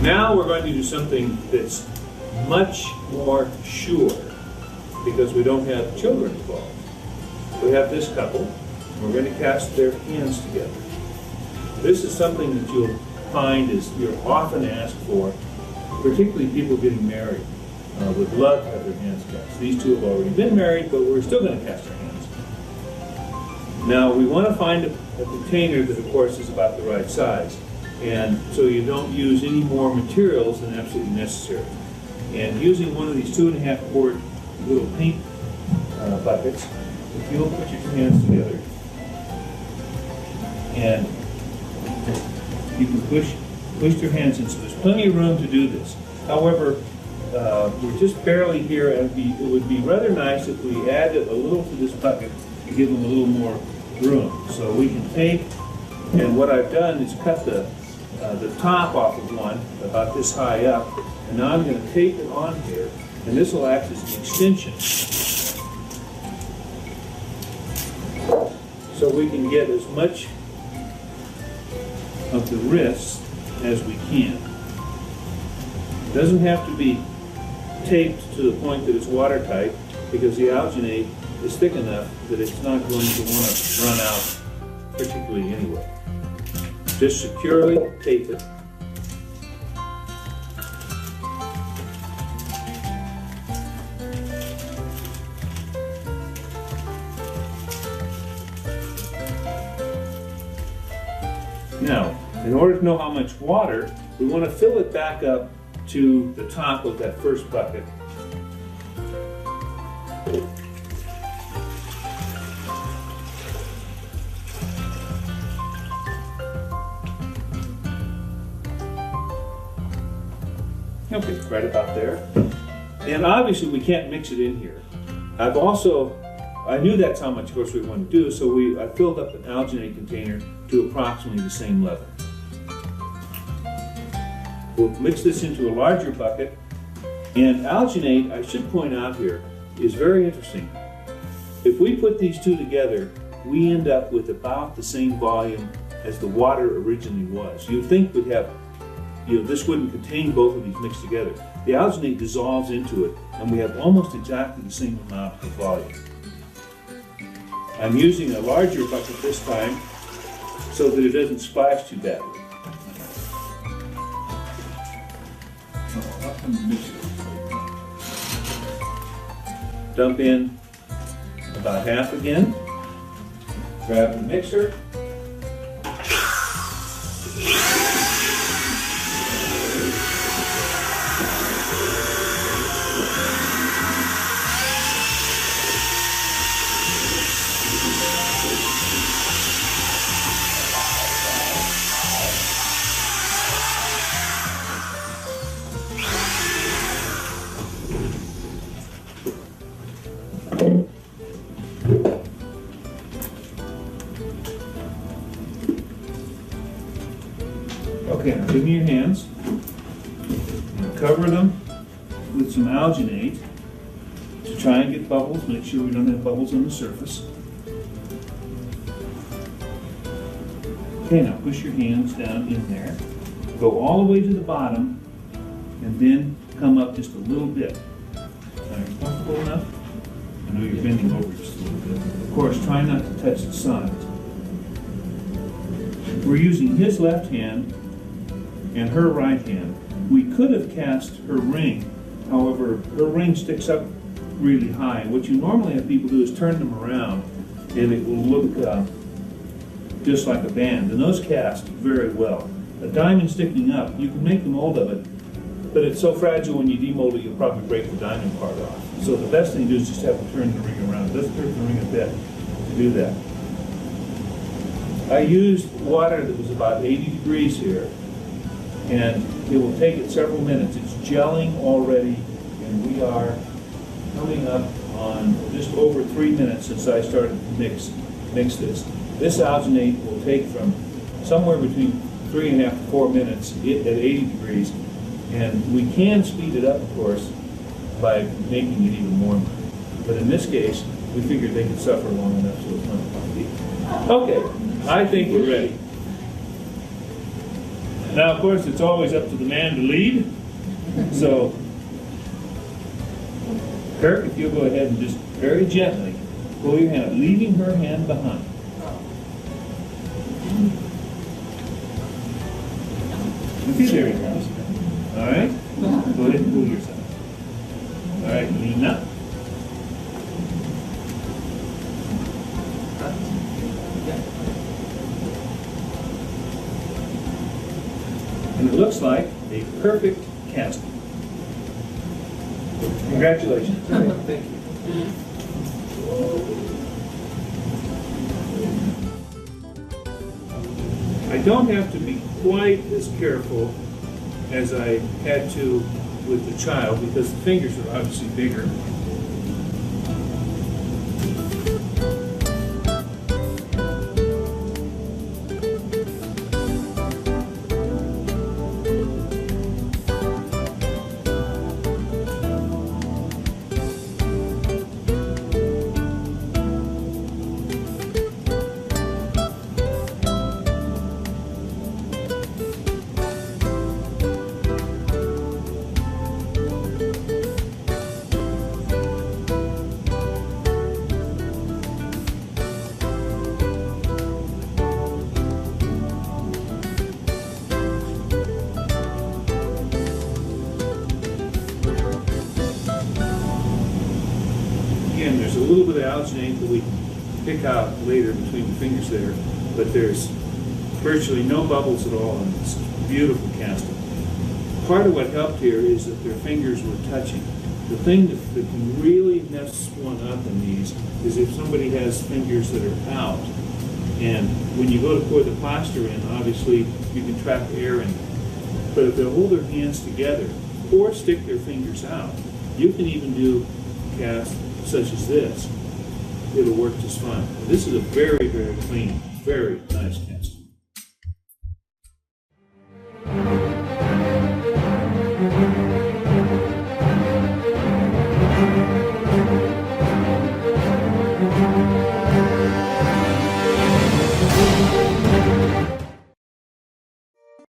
Now we're going to do something that's much more sure because we don't have children involved. We have this couple, and we're going to cast their hands together. This is something that you'll find is you're often asked for, particularly people getting married would love to have their hands cast. These two have already been married, but we're still going to cast our hands. Now we want to find a container that of course is about the right size, and so you don't use any more materials than absolutely necessary. And using one of these 2.5 quart little paint buckets, if you'll put your hands together and you can push your hands in, so there's plenty of room to do this. However, we're just barely here, and it would be rather nice if we added a little to this bucket to give them a little more room. So we can take, and what I've done is cut the top off of one about this high up, and now I'm going to tape it on here, and this will act as an extension. So we can get as much of the wrist as we can. It doesn't have to be taped to the point that it's watertight, because the alginate is thick enough that it's not going to want to run out particularly anyway. Just securely tape it. Now, in order to know how much water, we want to fill it back up to the top of that first bucket. Okay, right about there. And obviously we can't mix it in here. I knew that's how much, of course, we want to do, so I filled up an alginate container to approximately the same level. We'll mix this into a larger bucket, and alginate, I should point out here, is very interesting. If we put these two together, we end up with about the same volume as the water originally was. You'd think we'd have, this wouldn't contain both of these mixed together. The alginate dissolves into it, and we have almost exactly the same amount of volume. I'm using a larger bucket this time so that it doesn't splash too badly. Dump in about half again. Grab the mixer. Okay, now give me your hands. Cover them with some alginate to try and get bubbles. Make sure we don't have bubbles on the surface. Okay, now push your hands down in there. Go all the way to the bottom and then come up just a little bit. Are you comfortable enough? I know you're bending over just a little bit. Of course, try not to touch the sides. We're using his left hand and her right hand. We could have cast her ring, however, her ring sticks up really high. What you normally have people do is turn them around and it will look just like a band, and those cast very well. A diamond sticking up, you can make the mold of it, but it's so fragile when you demold it, you'll probably break the diamond part off. So the best thing to do is just have to turn the ring around. It doesn't hurt the ring a bit to do that. I used water that was about 80 degrees here, and it will take it several minutes. It's gelling already, and we are coming up on just over 3 minutes since I started to mix this. This alginate will take from somewhere between 3.5 to 4 minutes at 80 degrees, and we can speed it up, of course, by making it even warmer. But in this case, we figured they could suffer long enough so it's not going to be. Okay, I think we're ready. Now, of course, it's always up to the man to lead. So, Kirk, if you'll go ahead and just very gently pull your hand up, leaving her hand behind. Okay, there he goes. All right? Go ahead and pull yourself. All right, lean up. And it looks like a perfect casting. Congratulations. Thank you. I don't have to be quite as careful as I had to with the child because the fingers are obviously bigger. Again, there's a little bit of alginate that we can pick out later between the fingers there, but there's virtually no bubbles at all in this beautiful casting. Part of what helped here is that their fingers were touching. The thing that can really mess one up in these is if somebody has fingers that are out, and when you go to pour the plaster in, obviously you can trap air in there. But if they'll hold their hands together or stick their fingers out, you can even do casts such as this. It'll work just fine. This is a very, very clean, very nice cast.